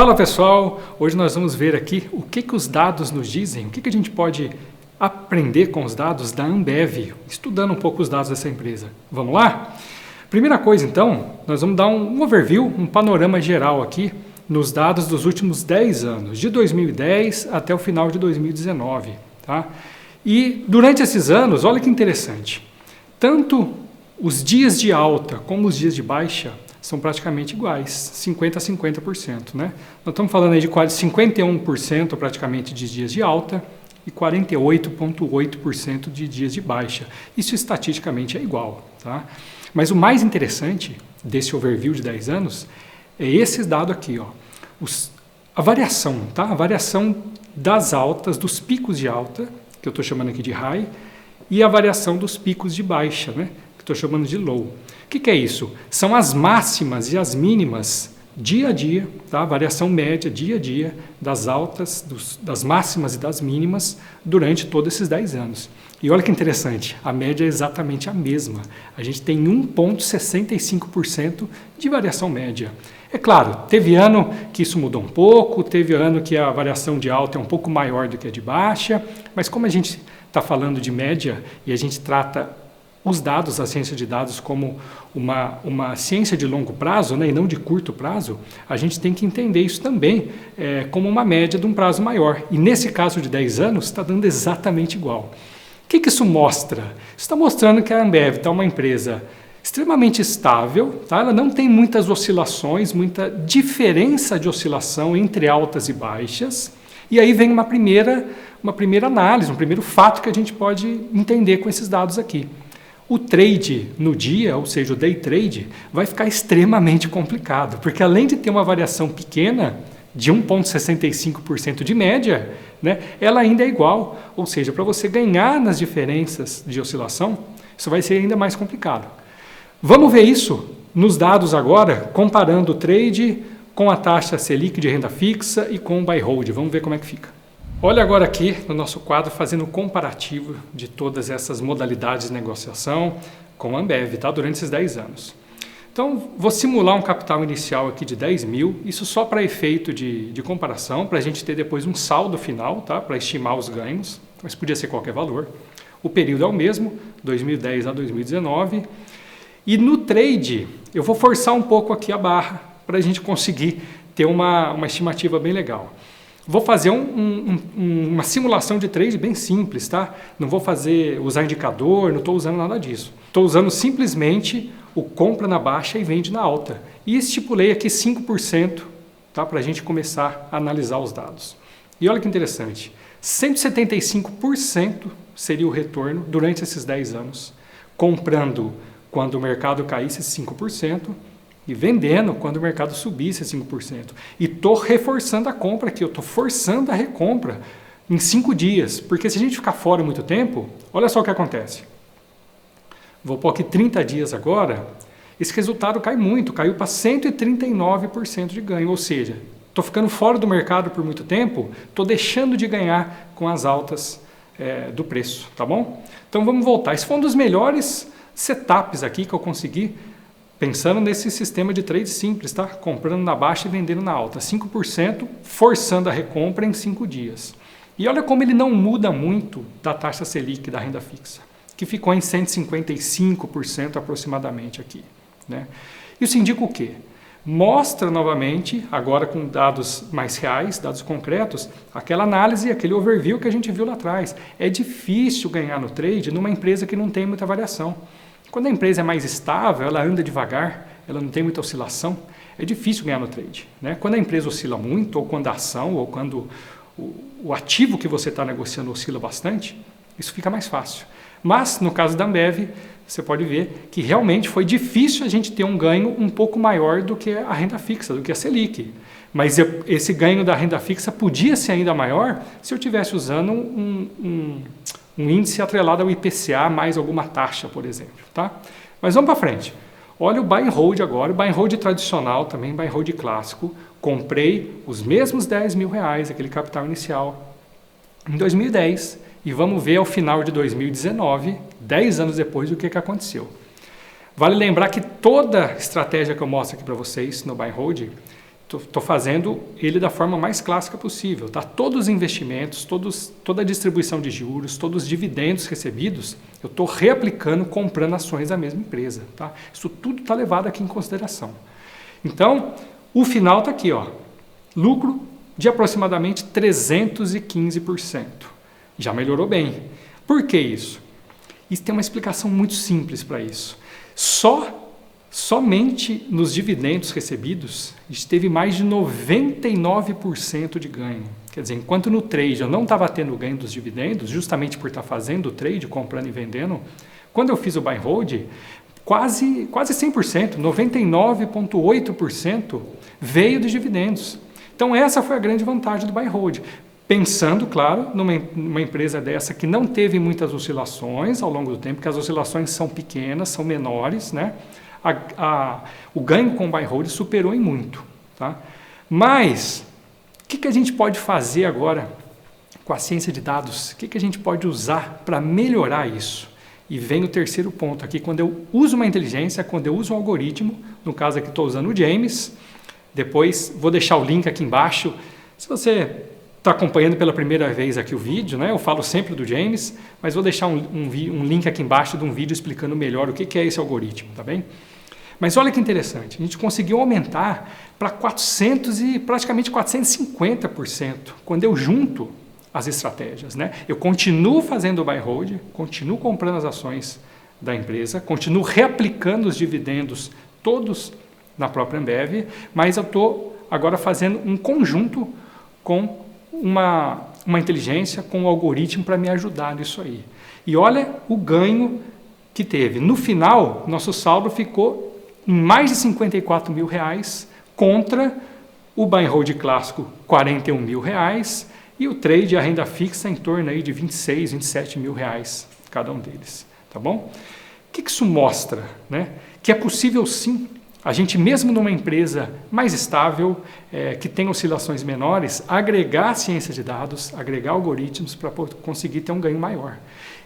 Fala pessoal, hoje nós vamos ver aqui o que os dados nos dizem, o que a gente pode aprender com os dados da Ambev, estudando um pouco os dados dessa empresa. Vamos lá? Primeira coisa então, nós vamos dar um overview, um panorama geral aqui nos dados dos últimos 10 anos, de 2010 até o final de 2019. Tá? E durante esses anos, olha que interessante, tanto os dias de alta como os dias de baixa são praticamente iguais, 50% a 50%. Né? Nós estamos falando aí de quase 51% praticamente de dias de alta e 48,8% de dias de baixa. Isso estatisticamente é igual. Tá? Mas o mais interessante desse overview de 10 anos é esse dado aqui, ó, a variação, tá? A variação das altas, dos picos de alta, que eu estou chamando aqui de high, e a variação dos picos de baixa, né? Que estou chamando de low. O que é isso? São as máximas e as mínimas dia a dia, tá? Variação média dia a dia das altas, das máximas e das mínimas durante todos esses 10 anos. E olha que interessante, a média é exatamente a mesma. A gente tem 1,65% de variação média. É claro, teve ano que isso mudou um pouco, teve ano que a variação de alta é um pouco maior do que a de baixa, mas como a gente está falando de média e a gente trata os dados, a ciência de dados, como uma ciência de longo prazo, né, e não de curto prazo, a gente tem que entender isso também como uma média de um prazo maior. E nesse caso de 10 anos, está dando exatamente igual. O que isso mostra? Isso está mostrando que a Ambev está uma empresa extremamente estável, tá? Ela não tem muitas oscilações, muita diferença de oscilação entre altas e baixas. E aí vem uma primeira análise, um primeiro fato que a gente pode entender com esses dados aqui. O trade no dia, ou seja, o day trade, vai ficar extremamente complicado, porque além de ter uma variação pequena, de 1,65% de média, né, ela ainda é igual. Ou seja, para você ganhar nas diferenças de oscilação, isso vai ser ainda mais complicado. Vamos ver isso nos dados agora, comparando o trade com a taxa Selic de renda fixa e com o buy hold. Vamos ver como é que fica. Olha agora aqui no nosso quadro fazendo um comparativo de todas essas modalidades de negociação com a Ambev, tá? Durante esses 10 anos. Então, vou simular um capital inicial aqui de 10 mil, isso só para efeito de comparação, para a gente ter depois um saldo final, tá? Para estimar os ganhos, mas podia ser qualquer valor. O período é o mesmo, 2010 a 2019. E no trade, eu vou forçar um pouco aqui a barra, para a gente conseguir ter uma estimativa bem legal. Vou fazer uma simulação de trade bem simples, tá? Não vou usar indicador, não estou usando nada disso. Estou usando simplesmente o compra na baixa e vende na alta. E estipulei aqui 5%, tá? Para a gente começar a analisar os dados. E olha que interessante, 175% seria o retorno durante esses 10 anos, comprando quando o mercado caísse 5%, e vendendo quando o mercado subisse 5%. E estou reforçando a compra aqui, eu estou forçando a recompra em 5 dias, porque se a gente ficar fora muito tempo, olha só o que acontece. Vou pôr aqui 30 dias agora, esse resultado cai muito, caiu para 139% de ganho, ou seja, estou ficando fora do mercado por muito tempo, estou deixando de ganhar com as altas do preço, tá bom? Então vamos voltar, esse foi um dos melhores setups aqui que eu consegui, pensando nesse sistema de trade simples, tá? Comprando na baixa e vendendo na alta. 5%, forçando a recompra em 5 dias. E olha como ele não muda muito da taxa Selic da renda fixa, que ficou em 155% aproximadamente aqui. Né? Isso indica o quê? Mostra novamente, agora com dados mais reais, dados concretos, aquela análise, aquele overview que a gente viu lá atrás. É difícil ganhar no trade numa empresa que não tem muita variação. Quando a empresa é mais estável, ela anda devagar, ela não tem muita oscilação, é difícil ganhar no trade. Né? Quando a empresa oscila muito, ou quando a ação, ou quando o ativo que você está negociando oscila bastante, isso fica mais fácil. Mas, no caso da Ambev, você pode ver que realmente foi difícil a gente ter um ganho um pouco maior do que a renda fixa, do que a Selic. Mas esse ganho da renda fixa podia ser ainda maior se eu estivesse usando um índice atrelado ao IPCA mais alguma taxa, por exemplo. Tá? Mas vamos para frente. Olha o buy and hold agora, o buy and hold tradicional também, buy and hold clássico. Comprei os mesmos 10 mil reais, aquele capital inicial, em 2010. E vamos ver ao final de 2019, 10 anos depois, o que aconteceu. Vale lembrar que toda estratégia que eu mostro aqui para vocês no buy and hold Estou fazendo ele da forma mais clássica possível. Tá? Todos os investimentos, toda a distribuição de juros, todos os dividendos recebidos, eu estou reaplicando, comprando ações da mesma empresa. Tá? Isso tudo está levado aqui em consideração. Então, o final está aqui, ó, lucro de aproximadamente 315%. Já melhorou bem. Por que isso? Isso tem uma explicação muito simples para isso. Somente nos dividendos recebidos, a gente teve mais de 99% de ganho. Quer dizer, enquanto no trade eu não estava tendo ganho dos dividendos, justamente por estar fazendo o trade, comprando e vendendo, quando eu fiz o buy and hold, quase 100%, 99,8% veio dos dividendos. Então essa foi a grande vantagem do buy and hold. Pensando, claro, numa empresa dessa que não teve muitas oscilações ao longo do tempo, porque as oscilações são pequenas, são menores, né? O ganho com o buy and hold superou em muito. Tá? Mas, o que a gente pode fazer agora com a ciência de dados? O que a gente pode usar para melhorar isso? E vem o terceiro ponto aqui, quando eu uso uma inteligência, quando eu uso um algoritmo, no caso aqui estou usando o James, depois vou deixar o link aqui embaixo. Se você está acompanhando pela primeira vez aqui o vídeo, né? Eu falo sempre do James, mas vou deixar um link aqui embaixo de um vídeo explicando melhor o que é esse algoritmo, tá bem? Mas olha que interessante, a gente conseguiu aumentar para 400 e praticamente 450% quando eu junto as estratégias, né? Eu continuo fazendo o buy and hold, continuo comprando as ações da empresa, continuo reaplicando os dividendos todos na própria Ambev, mas eu estou agora fazendo um conjunto com uma inteligência, com um algoritmo para me ajudar nisso aí. E olha o ganho que teve. No final, nosso saldo ficou em mais de 54 mil reais contra o buy and hold clássico 41 mil reais e o trade, a renda fixa, em torno aí de 26, 27 mil reais cada um deles. Tá bom? O que isso mostra? Né? Que é possível sim a gente, mesmo numa empresa mais estável, que tem oscilações menores, agregar ciência de dados, agregar algoritmos para conseguir ter um ganho maior.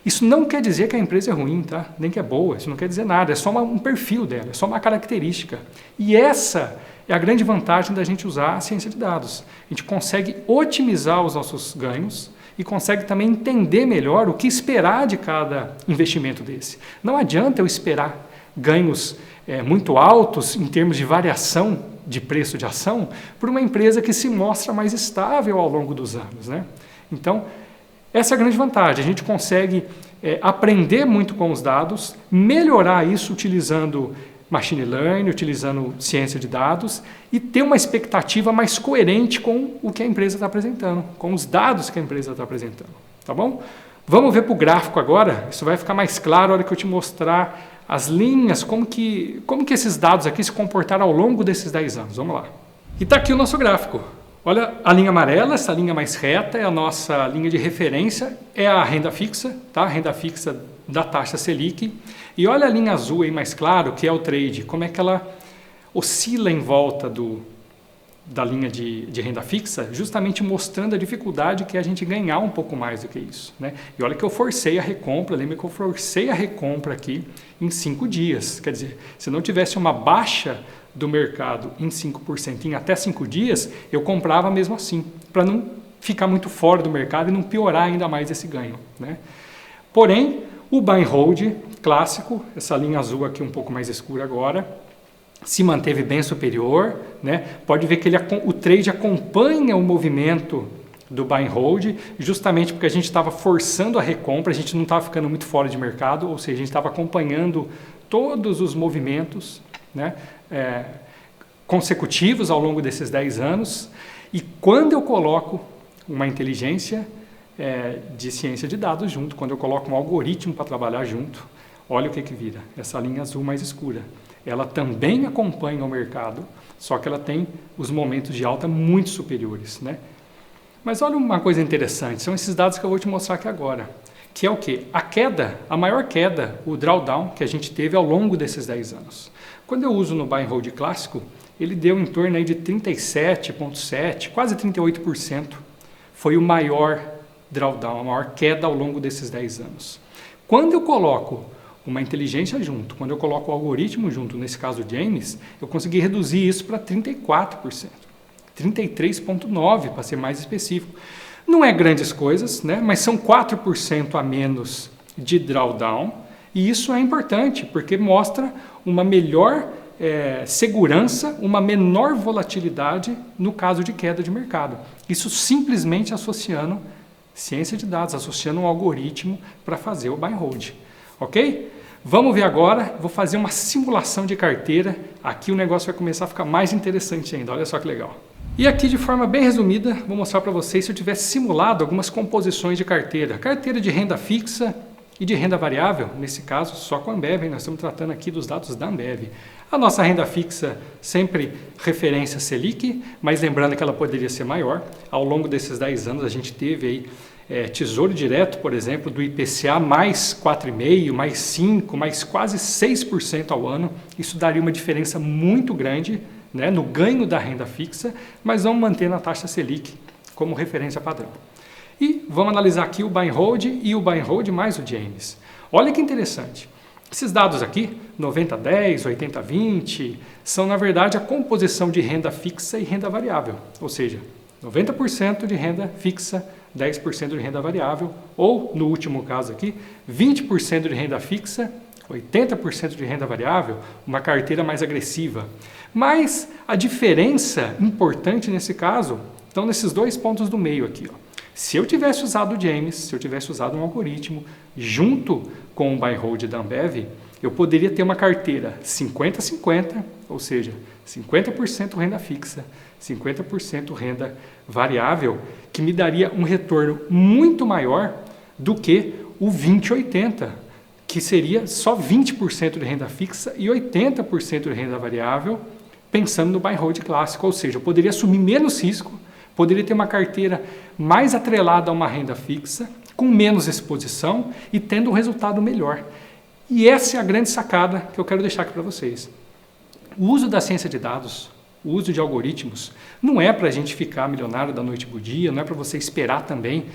Isso não quer dizer que a empresa é ruim, tá? Nem que é boa, isso não quer dizer nada, é só um perfil dela, é só uma característica. E essa é a grande vantagem da gente usar a ciência de dados. A gente consegue otimizar os nossos ganhos e consegue também entender melhor o que esperar de cada investimento desse. Não adianta eu esperar ganhos muito altos em termos de variação de preço de ação por uma empresa que se mostra mais estável ao longo dos anos, né? Então, essa é a grande vantagem. A gente consegue aprender muito com os dados, melhorar isso utilizando machine learning, utilizando ciência de dados e ter uma expectativa mais coerente com o que a empresa está apresentando, com os dados que a empresa está apresentando. Tá bom? Vamos ver para o gráfico agora. Isso vai ficar mais claro na hora que eu te mostrar as linhas, como que esses dados aqui se comportaram ao longo desses 10 anos. Vamos lá. E está aqui o nosso gráfico. Olha a linha amarela, essa linha mais reta é a nossa linha de referência, é a renda fixa, tá? A renda fixa da taxa Selic. E olha a linha azul aí mais claro, que é o trade, como é que ela oscila em volta da linha de renda fixa, justamente mostrando a dificuldade que é a gente ganhar um pouco mais do que isso, né? E olha que eu forcei a recompra, lembra que eu forcei a recompra aqui em 5 dias. Quer dizer, se não tivesse uma baixa do mercado em 5% em até 5 dias, eu comprava mesmo assim, para não ficar muito fora do mercado e não piorar ainda mais esse ganho, né? Porém, o buy and hold clássico, essa linha azul aqui um pouco mais escura agora, se manteve bem superior, né? Pode ver que o trade acompanha o movimento do buy and hold, justamente porque a gente estava forçando a recompra, a gente não estava ficando muito fora de mercado, ou seja, a gente estava acompanhando todos os movimentos, né? Consecutivos ao longo desses 10 anos. E quando eu coloco uma inteligência de ciência de dados junto, quando eu coloco um algoritmo para trabalhar junto, olha o que vira, essa linha azul mais escura. Ela também acompanha o mercado, só que ela tem os momentos de alta muito superiores, né? Mas olha uma coisa interessante, são esses dados que eu vou te mostrar aqui agora, que é o quê? A maior queda, o drawdown que a gente teve ao longo desses 10 anos. Quando eu uso no buy and hold clássico, ele deu em torno aí de 37,7%, quase 38%. Foi o maior drawdown, a maior queda ao longo desses 10 anos. Quando eu coloco uma inteligência junto, quando eu coloco o algoritmo junto, nesse caso o James, eu consegui reduzir isso para 34%. 33,9 para ser mais específico. Não é grandes coisas, né? Mas são 4% a menos de drawdown, e isso é importante, porque mostra uma melhor segurança, uma menor volatilidade no caso de queda de mercado. Isso simplesmente associando ciência de dados, associando um algoritmo para fazer o buy and hold. Ok? Vamos ver agora, vou fazer uma simulação de carteira. Aqui o negócio vai começar a ficar mais interessante ainda, olha só que legal. E aqui, de forma bem resumida, vou mostrar para vocês se eu tivesse simulado algumas composições de carteira. Carteira de renda fixa e de renda variável, nesse caso só com a Ambev, nós estamos tratando aqui dos dados da Ambev. A nossa renda fixa sempre referência Selic, mas lembrando que ela poderia ser maior. Ao longo desses 10 anos a gente teve aí Tesouro Direto, por exemplo, do IPCA mais 4,5%, mais 5%, mais quase 6% ao ano. Isso daria uma diferença muito grande, né, no ganho da renda fixa, mas vamos manter na taxa Selic como referência padrão. E vamos analisar aqui o buy and hold e o buy and hold mais o James. Olha que interessante. Esses dados aqui, 90-10, 80-20, são na verdade a composição de renda fixa e renda variável. Ou seja, 90% de renda fixa, 10% de renda variável, ou no último caso aqui, 20% de renda fixa, 80% de renda variável, uma carteira mais agressiva. Mas a diferença importante nesse caso estão nesses dois pontos do meio aqui, ó. Se eu tivesse usado o James, se eu tivesse usado um algoritmo junto com o buy and hold da Ambev, eu poderia ter uma carteira 50-50, ou seja, 50% renda fixa, 50% renda variável, que me daria um retorno muito maior do que o 20-80, que seria só 20% de renda fixa e 80% de renda variável, pensando no buy and hold clássico, ou seja, eu poderia assumir menos risco, poderia ter uma carteira mais atrelada a uma renda fixa, com menos exposição e tendo um resultado melhor. E essa é a grande sacada que eu quero deixar aqui para vocês. O uso da ciência de dados, o uso de algoritmos, não é para a gente ficar milionário da noite para o dia, não é para você esperar também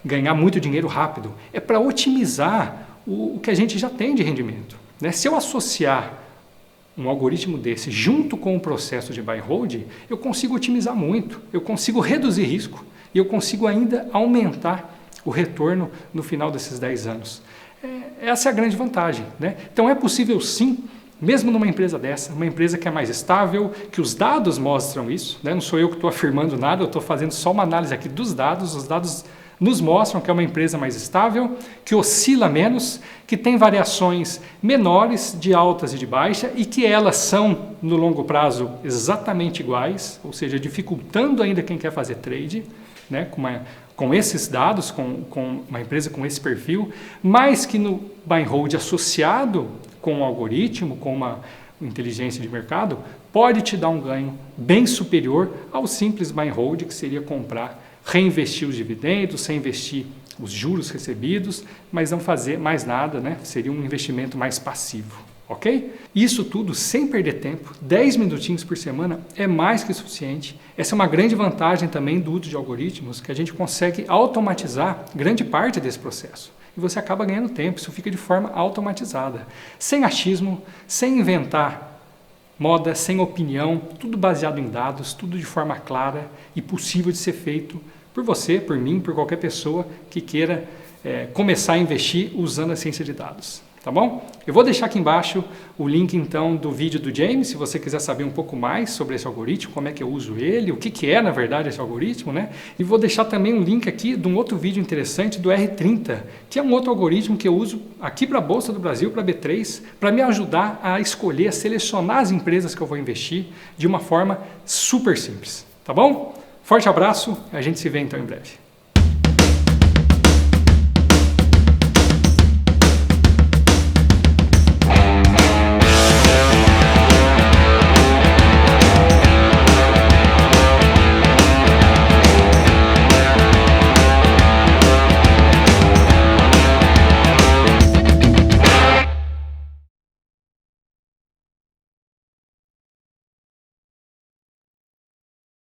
ganhar muito dinheiro rápido. É para otimizar o que a gente já tem de rendimento, né? Se eu associar um algoritmo desse junto com o processo de buy and hold, eu consigo otimizar muito, eu consigo reduzir risco e eu consigo ainda aumentar o retorno no final desses 10 anos. Essa é a grande vantagem, né? Então é possível sim, mesmo numa empresa dessa, uma empresa que é mais estável, que os dados mostram isso, né? Não sou eu que estou afirmando nada, eu estou fazendo só uma análise aqui dos dados, os dados nos mostram que é uma empresa mais estável, que oscila menos, que tem variações menores de altas e de baixa e que elas são, no longo prazo, exatamente iguais, ou seja, dificultando ainda quem quer fazer trade, né, com esses dados, com uma empresa com esse perfil, mas que no buy and hold associado com um algoritmo, com uma inteligência de mercado, pode te dar um ganho bem superior ao simples buy and hold, que seria comprar, reinvestir os dividendos, reinvestir os juros recebidos, mas não fazer mais nada, né? Seria um investimento mais passivo, ok? Isso tudo sem perder tempo, 10 minutinhos por semana é mais que suficiente. Essa é uma grande vantagem também do uso de algoritmos, que a gente consegue automatizar grande parte desse processo. E você acaba ganhando tempo, isso fica de forma automatizada, sem achismo, sem inventar moda, sem opinião, tudo baseado em dados, tudo de forma clara e possível de ser feito por você, por mim, por qualquer pessoa que queira começar a investir usando a ciência de dados. Tá bom? Eu vou deixar aqui embaixo o link então do vídeo do James, se você quiser saber um pouco mais sobre esse algoritmo, como é que eu uso ele, o que é na verdade esse algoritmo, né? E vou deixar também um link aqui de um outro vídeo interessante do R30, que é um outro algoritmo que eu uso aqui para a Bolsa do Brasil, para a B3, para me ajudar a escolher, a selecionar as empresas que eu vou investir de uma forma super simples. Tá bom? Forte abraço, a gente se vê então em breve.